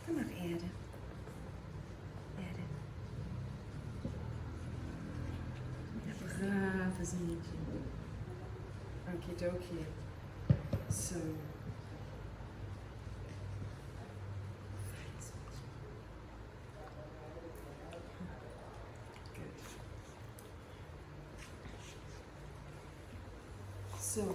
Komm nach Erde. Erde. Ja, braves Mädchen. Okidoki. So. So,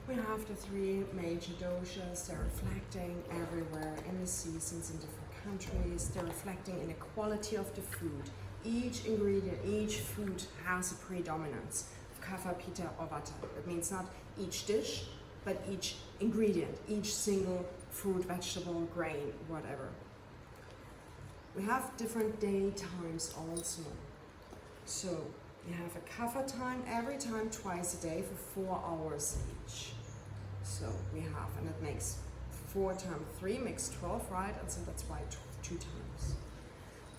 we have the three major doshas. They're reflecting everywhere in the seasons in different countries. They're reflecting in the quality of the food. Each ingredient, each food has a predominance of kapha, pitta, or vata. It means not each dish, but each ingredient, each single fruit, vegetable, grain, whatever. We have different day times also. So, you have a kapha time every time twice a day for 4 hours each. So we have, and it makes 4 times 3 makes 12, right? And so that's why 2 times.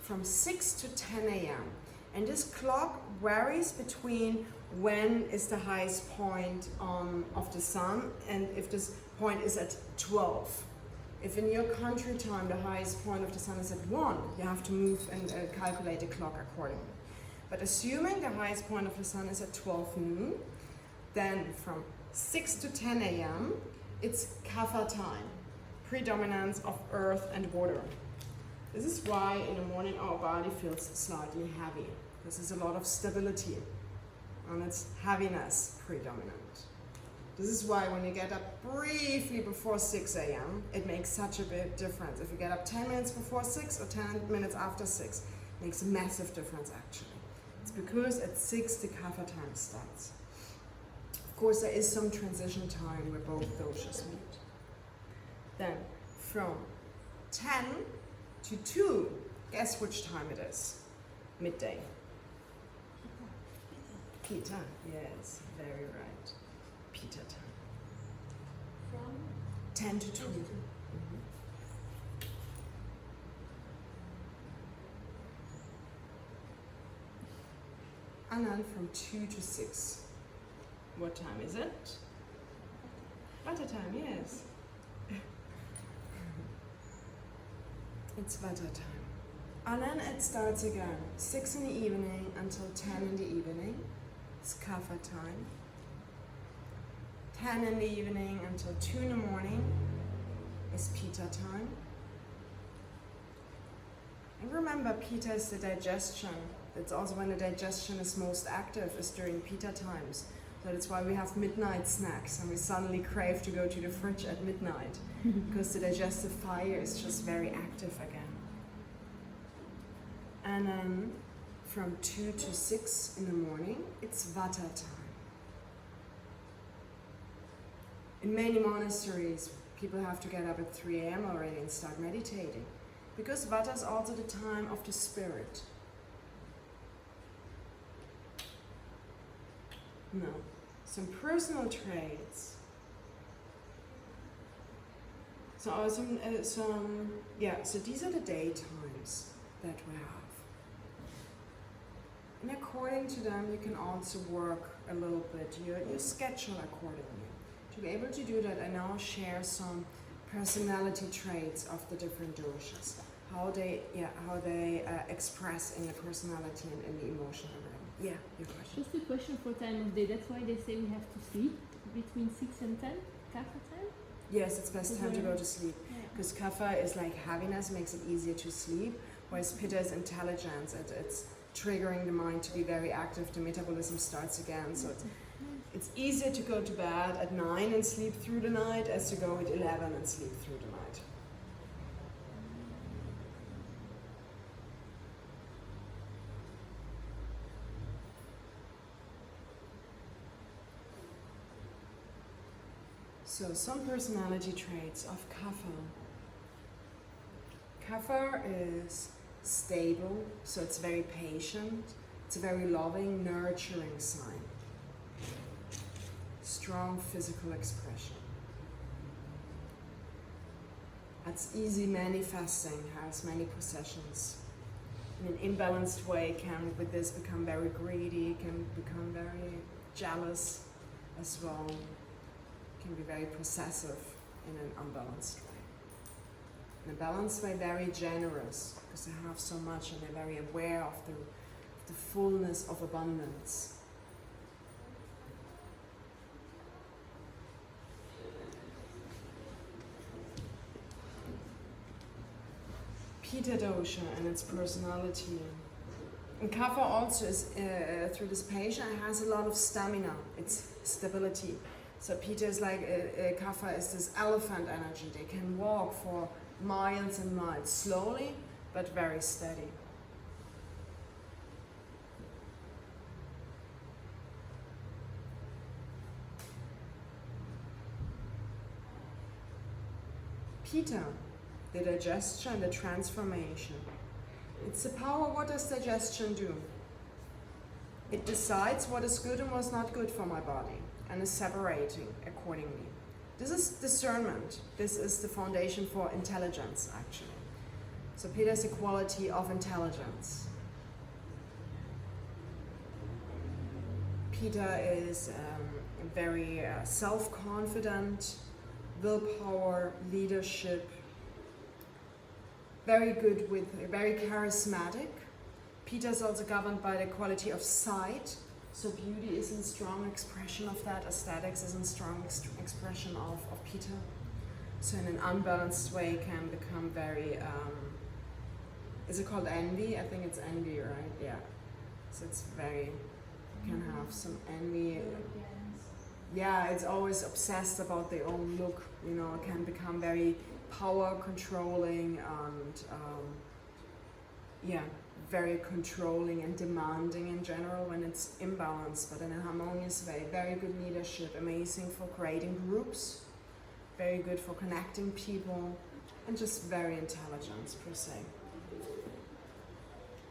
From 6 to 10 a.m. And this clock varies between when is the highest point of the sun and if this point is at 12. If in your country time the highest point of the sun is at 1, you have to move and calculate the clock accordingly. But assuming the highest point of the sun is at 12 noon, then from 6 to 10 a.m., it's kapha time, predominance of earth and water. This is why in the morning our body feels slightly heavy. This is a lot of stability, and it's heaviness predominant. This is why when you get up briefly before 6 a.m., it makes such a big difference. If you get up 10 minutes before 6 or 10 minutes after 6, it makes a massive difference actually. It's because at 6 the kapha time starts. Of course, there is some transition time where both doshas meet. Then from 10 to 2, guess which time it is? Midday. Pitta, yes, very right. Pitta time. From 10 to 2. And then from 2 to 6. What time is it? Vata time, yes. It's Vata time. And then it starts again. 6 in the evening until 10 in the evening. It's kapha time. 10 in the evening until 2 in the morning is pitta time. And remember, pitta is the digestion. It's also when the digestion is most active, is during pitta times. So that's why we have midnight snacks and we suddenly crave to go to the fridge at midnight because the digestive fire is just very active again. And then from 2 to 6 in the morning, it's vata time. In many monasteries, people have to get up at 3 a.m. already and start meditating because vata is also the time of the spirit. No. Some personal traits. So these are the day times that we have. And according to them, you can also work a little bit, your schedule accordingly. To be able to do that, I now share some personality traits of the different doshas, how they express in the personality and in the emotional realm. Yeah, your question. Just a question for time of day. That's why they say we have to sleep between 6 and 10, kapha time? Yes, it's best time to go to sleep. Because kapha is like heaviness, makes it easier to sleep, whereas pitta is intelligence. It's triggering the mind to be very active. The metabolism starts again. So it's easier to go to bed at 9 and sleep through the night as to go at 11 and sleep through the night. So some personality traits of kapha. Kapha is stable, so it's very patient. It's a very loving, nurturing sign. Strong physical expression. It's easy manifesting, has many possessions. In an imbalanced way can with this become very greedy, can become very jealous. as well can be very possessive in an unbalanced way. In a balanced way, very generous, because they have so much and they're very aware of the fullness of abundance. Pitta dosha and its personality. And Kapha also is, through this patient, it has a lot of stamina, it's stability. So Pitta is like, Kapha is this elephant energy. They can walk for miles and miles, slowly, but very steady. Pitta, the digestion, the transformation. It's the power. What does digestion do? It decides what is good and what's not good for my body and is separating accordingly. This is discernment. This is the foundation for intelligence, actually. So Pitta is a quality of intelligence. Pitta is very self-confident, willpower, leadership, very good with, very charismatic. Pitta is also governed by the quality of sight. So beauty is a strong expression of that. Aesthetics is a strong expression of Pitta. So in an unbalanced way can become very, is it called envy? I think it's envy, right? Yeah. So it's very, can have some envy. Yeah, it's always obsessed about their own look, you know, it can become very power controlling and yeah, very controlling and demanding in general when it's imbalanced, but in a harmonious way. Very good leadership, amazing for creating groups, very good for connecting people, and just very intelligent per se.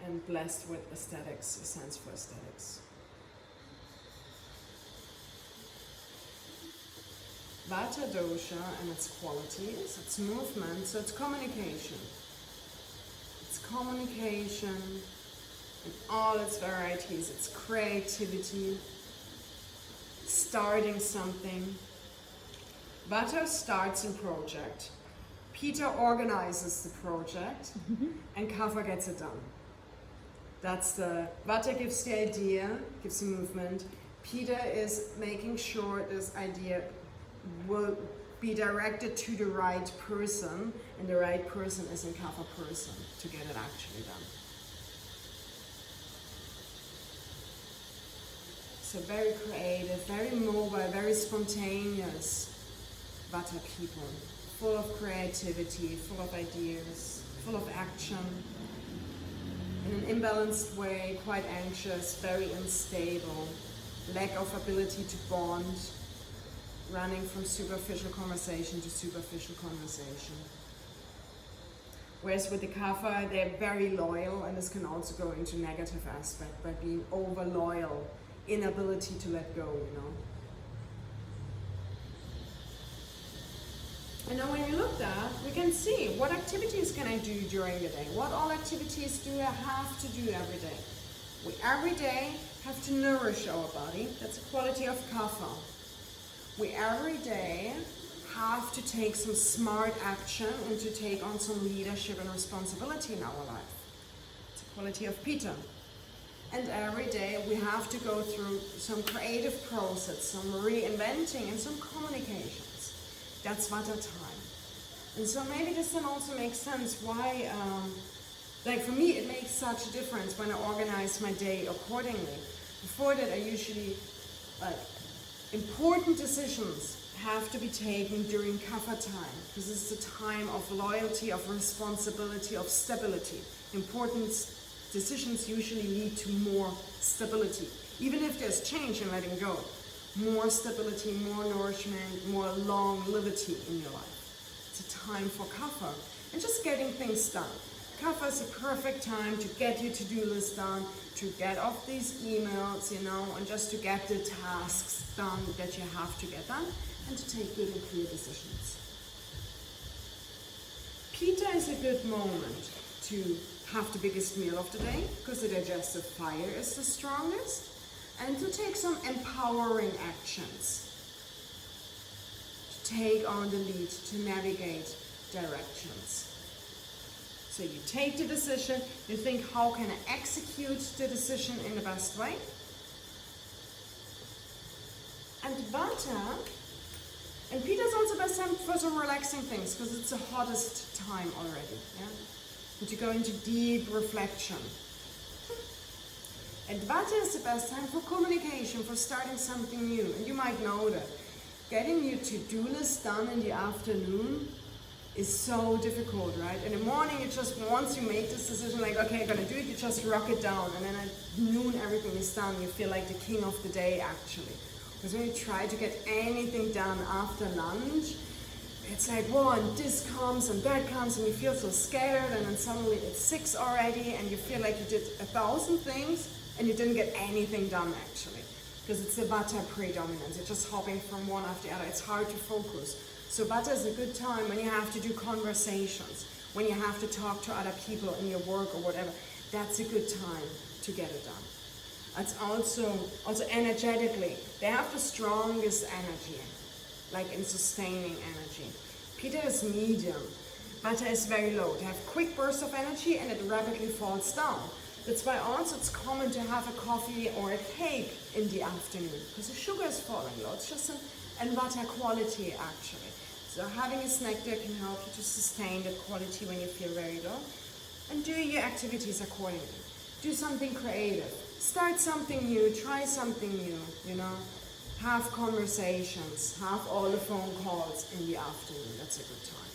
And blessed with aesthetics, a sense for aesthetics. Vata dosha and its qualities, its movement, so it's communication. It's communication in all its varieties, it's creativity, starting something. Vata starts a project. Pitta organizes the project and Kapha gets it done. That's the, Vata gives the idea, gives the movement. Pitta is making sure this idea will be directed to the right person, and the right person is in Kapha person to get it actually done. So very creative, very mobile, very spontaneous Vata people, full of creativity, full of ideas, full of action. In an imbalanced way, quite anxious, very unstable, lack of ability to bond, running from superficial conversation to superficial conversation. Whereas with the Kapha, they're very loyal, and this can also go into negative aspect by being over loyal, inability to let go, you know. And now when we look at that, we can see what activities can I do during the day? What all activities do I have to do every day? We every day have to nourish our body. That's a quality of Kapha. We every day have to take some smart action and to take on some leadership and responsibility in our life. It's a quality of Pitta. And every day we have to go through some creative process, some reinventing and some communications. That's Vata time. And so maybe this then also makes sense why, like for me it makes such a difference when I organize my day accordingly. Before that I usually, important decisions have to be taken during Kapha time, because this is a time of loyalty, of responsibility, of stability. Important decisions usually lead to more stability. Even if there's change and letting go, more stability, more nourishment, more longevity in your life. It's a time for Kapha and just getting things done. Kapha is a perfect time to get your to-do list done, to get off these emails, you know, and just to get the tasks done that you have to get done, and to take good and clear decisions. Pitta is a good moment to have the biggest meal of the day, because the digestive fire is the strongest. and to take some empowering actions, to take on the lead, to navigate directions. So you take the decision, you think, how can I execute the decision in the best way? And Vata, and Pita is also best time for some relaxing things, because it's the hottest time already. Yeah? And to go into deep reflection. And Vata is the best time for communication, for starting something new. And you might know that getting your to-do list done in the afternoon is so difficult, right? In the morning, you just, once you make this decision, like, okay, I'm gonna do it, you just rock it down. And then at noon, everything is done. You feel like the king of the day, actually. Because when you try to get anything done after lunch, it's like, whoa, and this comes and that comes, and you feel so scared, and then suddenly it's 6 already, and you feel like you did 1,000 things, and you didn't get anything done, actually. Because it's the Vata predominance. You're just hopping from one after the other. It's hard to focus. So Vata is a good time when you have to do conversations, when you have to talk to other people in your work or whatever. That's a good time to get it done. It's also energetically, they have the strongest energy, like in sustaining energy. Pitta is medium, Vata is very low. They have quick bursts of energy and it rapidly falls down. That's why also it's common to have a coffee or a cake in the afternoon, because the sugar is falling low. It's just an Vata quality, actually. So having a snack there can help you to sustain that quality when you feel very low. And do your activities accordingly. Do something creative. Start something new, try something new, you know. Have conversations, have all the phone calls in the afternoon. That's a good time.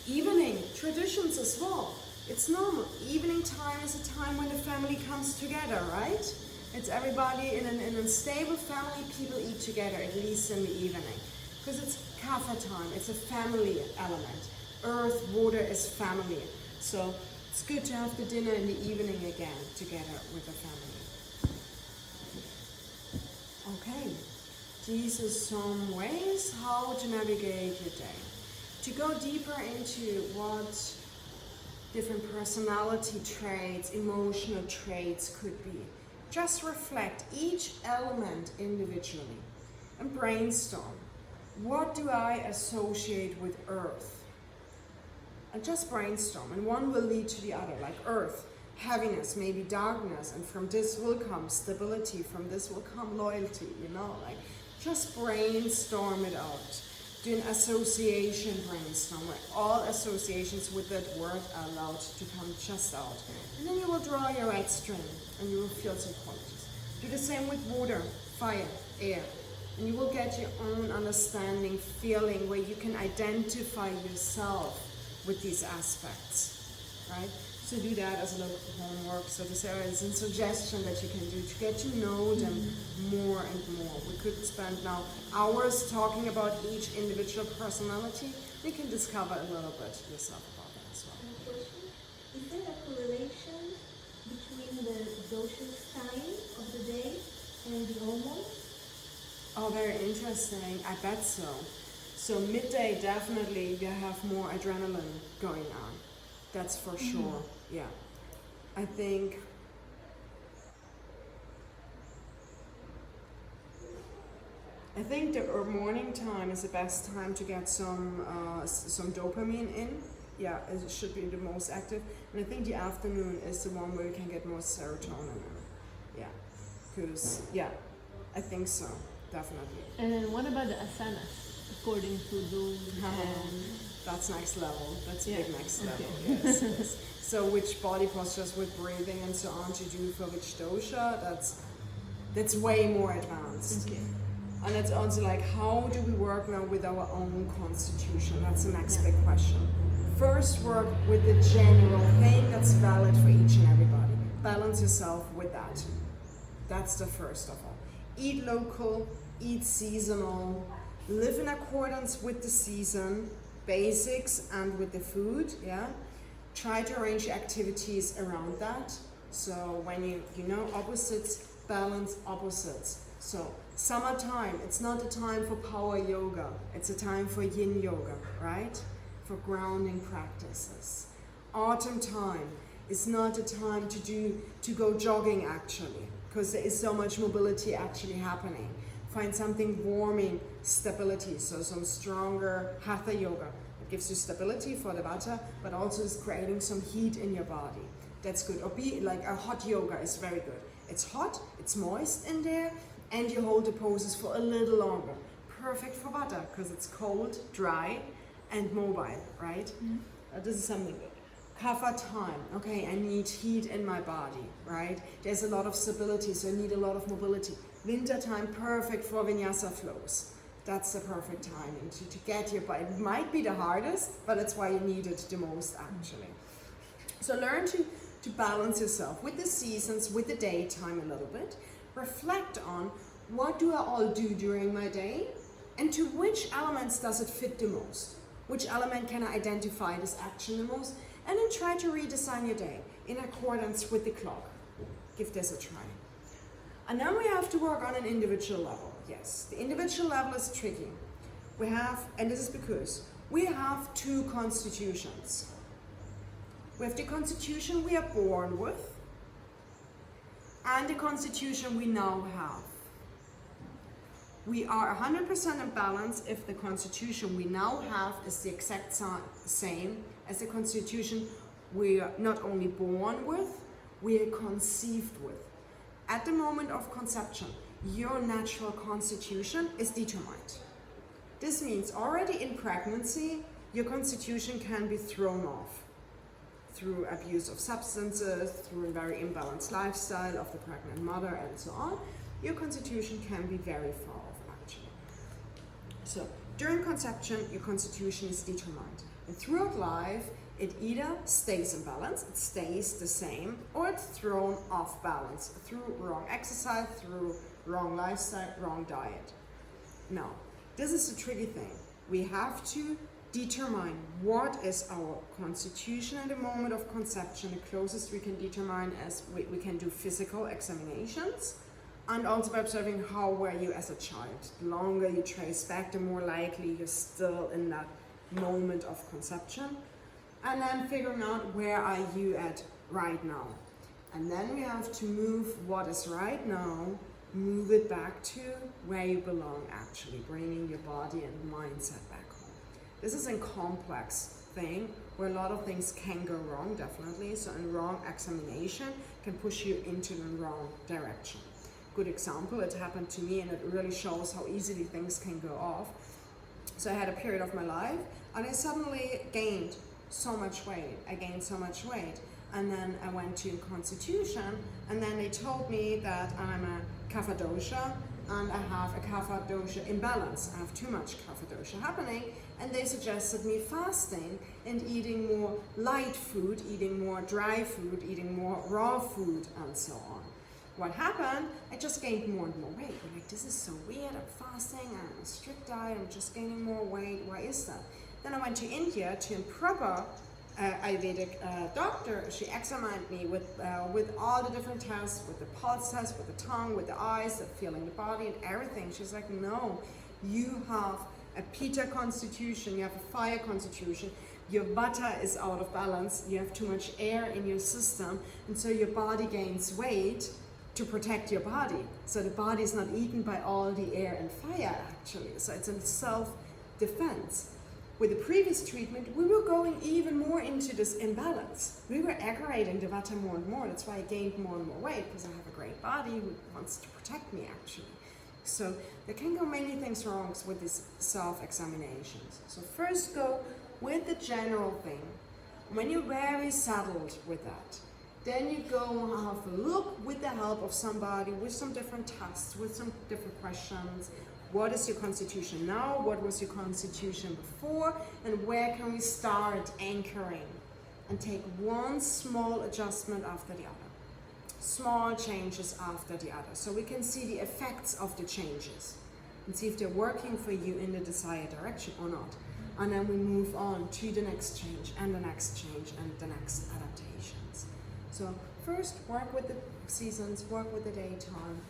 Evening, traditions as well. It's normal. Evening time is a time when the family comes together, right? It's everybody in a stable family, people eat together, at least in the evening. Because it's kapha time, it's a family element. Earth, water is family. So it's good to have the dinner in the evening again, together with the family. Okay, these are some ways how to navigate your day. To go deeper into what different personality traits, emotional traits could be, just reflect each element individually and brainstorm. What do I associate with Earth? And just brainstorm, and one will lead to the other, like Earth, heaviness, maybe darkness, and from this will come stability, from this will come loyalty, you know, like just brainstorm it out. Do an association brainstorm, where all associations with that word are allowed to come just out. And then you will draw your right string, and you will feel some qualities. Do the same with water, fire, air. And you will get your own understanding, feeling, where you can identify yourself with these aspects, right? So do that as a little homework. So this is a suggestion that you can do to get to know them more and more. We could spend now hours talking about each individual personality. You can discover a little bit yourself about that as well. Is there a correlation between the doshas time of the day and the hormones? Oh, very interesting. I bet so. So midday, definitely you have more adrenaline going on. That's for sure. Yeah. I think the morning time is the best time to get some dopamine in. Yeah, it should be the most active. And I think the afternoon is the one where you can get more serotonin in. Yeah. Because, yeah, I think so. Definitely. And then what about the asanas, according to those? That's next level. That's Yeah. big next level. Okay. Yes, yes. So which body postures with breathing and so on to do for which dosha? That's way more advanced. Okay. And it's also like, how do we work now with our own constitution? That's the next big question. First, work with the general thing that's valid for each and everybody. Balance yourself with that. That's the first of all. Eat local, eat seasonal, live in accordance with the season, basics, and with the food, yeah? Try to arrange activities around that. So when you know opposites, balance opposites. So summertime, it's not a time for power yoga, it's a time for yin yoga, right? For grounding practices. Autumn time, It's not a time to go jogging actually, because there is so much mobility actually happening. Find something warming, stability, so some stronger hatha yoga. It gives you stability for the vata, but also is creating some heat in your body. That's good. Or be like a hot yoga is very good. It's hot, it's moist in there, and you hold the poses for a little longer. Perfect for vata, because it's cold, dry, and mobile, right? This is something good. Kapha time, okay, I need heat in my body, right? There's a lot of stability, so I need a lot of mobility. Winter time, perfect for vinyasa flows. That's the perfect timing to get your body. It might be the hardest, but that's why you need it the most actually. So learn to balance yourself with the seasons, with the daytime a little bit. Reflect on what do I all do during my day, and to which elements does it fit the most? Which element can I identify this action the most? And then try to redesign your day in accordance with the clock. Give this a try. And then we have to work on an individual level. Yes, the individual level is tricky. We have, and this is because we have two constitutions. We have the constitution we are born with and the constitution we now have. We are 100% in balance if the constitution we now have is the exact same as the constitution we are not only born with, we are conceived with. At the moment of conception, your natural constitution is determined. This means already in pregnancy, your constitution can be thrown off through abuse of substances, through a very imbalanced lifestyle of the pregnant mother and so on. Your constitution can be very far off actually. So during conception, your constitution is determined. And throughout life, it either stays in balance, it stays the same, or it's thrown off balance through wrong exercise, through wrong lifestyle, wrong diet. Now, this is the tricky thing. We have to determine what is our constitution at the moment of conception. The closest we can determine is we can do physical examinations, and also by observing how were you as a child. The longer you trace back, the more likely you're still in that moment of conception. And then figuring out where are you at right now. And then we have to move what is right now, move it back to where you belong actually, bringing your body and mindset back home. This is a complex thing where a lot of things can go wrong, definitely. So a wrong examination can push you into the wrong direction. Good example, it happened to me, and it really shows how easily things can go off. So I had a period of my life and I suddenly gained so much weight. I gained so much weight, and then I went to constitution, and then they told me that I'm a kapha dosha and I have a kapha dosha imbalance. I have too much kapha dosha happening, and they suggested me fasting and eating more light food, eating more dry food, eating more raw food, and so on. What happened? I just gained more and more weight. I'm like, this is so weird. I'm fasting, I'm on a strict diet, I'm just gaining more weight. Why is that? Then I went to India to a proper Ayurvedic doctor. She examined me with all the different tests, with the pulse test, with the tongue, with the eyes, the feeling the body and everything. She's like, no, you have a Pitta constitution, you have a fire constitution, your vata is out of balance, you have too much air in your system, and so your body gains weight to protect your body. So the body is not eaten by all the air and fire actually. So it's a self-defense. With the previous treatment, we were going even more into this imbalance. We were aggravating the vata more and more. That's why I gained more and more weight, because I have a great body who wants to protect me actually. So there can go many things wrong with these self-examinations. So first go with the general thing. When you're very settled with that, then you go and have a look with the help of somebody, with some different tests, with some different questions. What is your constitution now? What was your constitution before? And where can we start anchoring and take one small adjustment after the other? Small changes after the other. So we can see the effects of the changes and see if they're working for you in the desired direction or not. And then we move on to the next change and the next change and the next adaptations. So first work with the seasons, work with the daytime,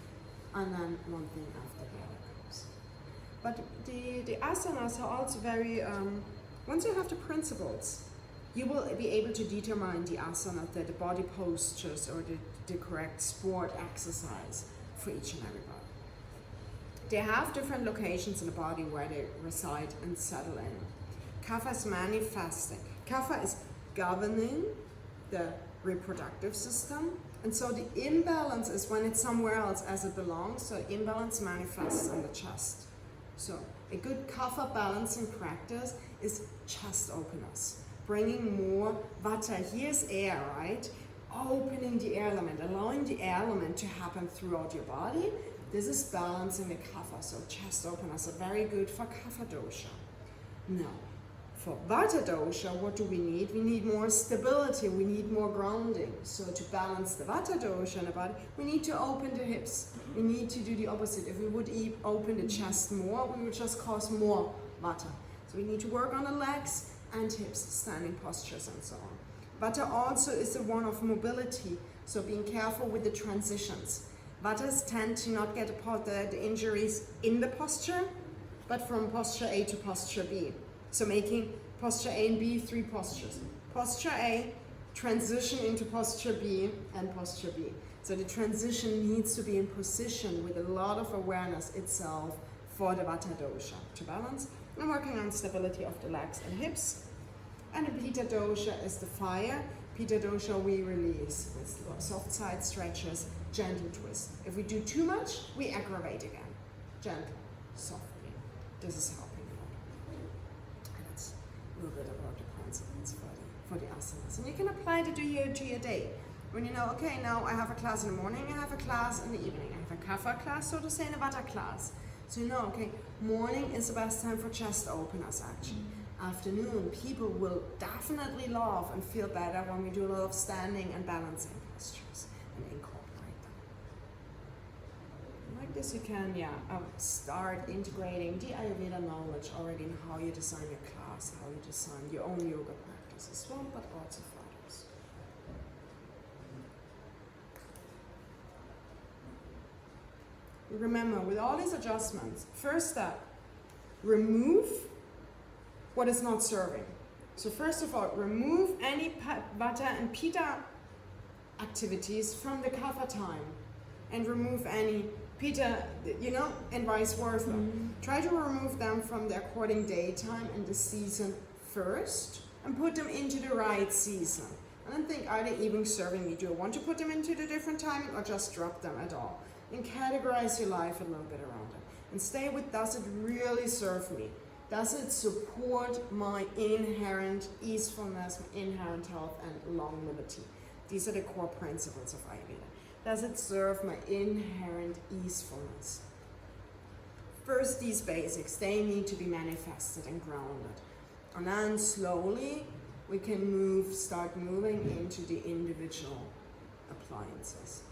and then one thing after the other comes. But the asanas are also very, once you have the principles, you will be able to determine the asana, the body postures, or the correct sport exercise for each and every body. They have different locations in the body where they reside and settle in. Kapha is manifesting. Kapha is governing the reproductive system, and so the imbalance is when it's somewhere else as it belongs, so imbalance manifests in the chest. So a good kapha balancing practice is chest openers, bringing more vata. Here's air, right? Opening the air element, allowing the air element to happen throughout your body. This is balancing the kapha, so chest openers are very good for kapha dosha. Now, for vata dosha, what do we need? We need more stability, we need more grounding. So to balance the vata dosha in the body, we need to open the hips. We need to do the opposite. If we would open the chest more, we would just cause more vata. So we need to work on the legs and hips, standing postures and so on. Vata also is the one of mobility, so being careful with the transitions. Vatas tend to not get the injuries in the posture, but from posture A to posture B. So making posture A and B 3 postures. Posture A, transition into posture B, and posture B. So the transition needs to be in position with a lot of awareness itself for the Vata dosha to balance. I'm working on stability of the legs and hips. And the Pitta dosha is the fire. Pitta dosha we release with soft side stretches, gentle twist. If we do too much, we aggravate again. Gentle, softly. This is helping. And that's a little bit about the principles for the asanas. And you can apply it to your day. When you know, okay, now I have a class in the morning, I have a class in the evening. I have a kapha class, so to say, and a vata class. So you know, okay, morning is the best time for chest openers actually. Afternoon, people will definitely love and feel better when we do a lot of standing and balancing postures and incorporate them. Like this you can, start integrating the Ayurveda knowledge already in how you design your class, how you design your own yoga practice as well, but also for others. Remember, with all these adjustments, first step, remove what is not serving. So first of all, remove any vata and pitta activities from the kapha time and remove any pitta, and vice versa. Try to remove them from the according daytime and the season first and put them into the right season. And then think, are they even serving me? Do I want to put them into the different timing or just drop them at all? And categorize your life a little bit around it. And stay with, does it really serve me? Does it support my inherent easefulness, my inherent health and longevity? These are the core principles of Ayurveda. Does it serve my inherent easefulness? First, these basics, they need to be manifested and grounded. And then slowly, we can start moving into the individual appliances.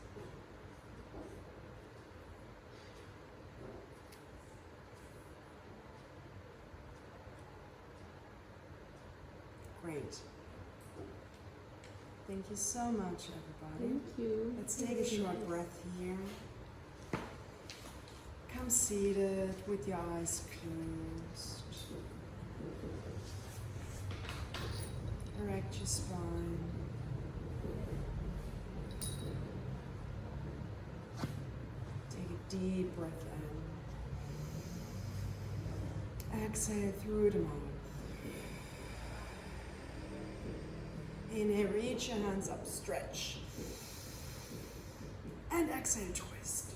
Great. Thank you so much, everybody. Thank you. Let's take a short breath here. Come seated with your eyes closed. Erect your spine. Take a deep breath in. Exhale through the mouth. Inhale, reach your hands up, stretch. And exhale, twist.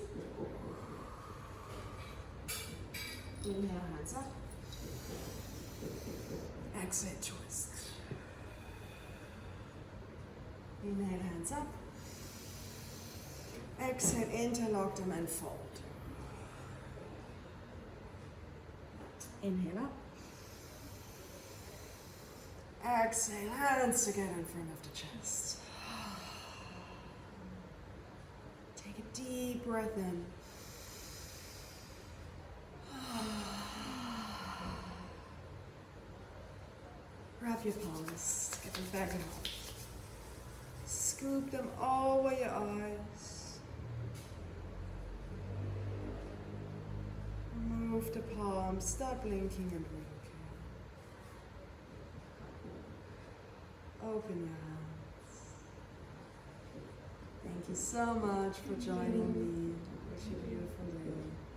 Inhale, hands up. Exhale, twist. Inhale, hands up. Exhale, interlock them and fold. Inhale up. Exhale, hands together in front of the chest. Take a deep breath in. Grab your palms, get them back out. Scoop them over your eyes. Move the palms, stop blinking and winking. Open your hands. Thank you so much for joining me. Wish you a beautiful day.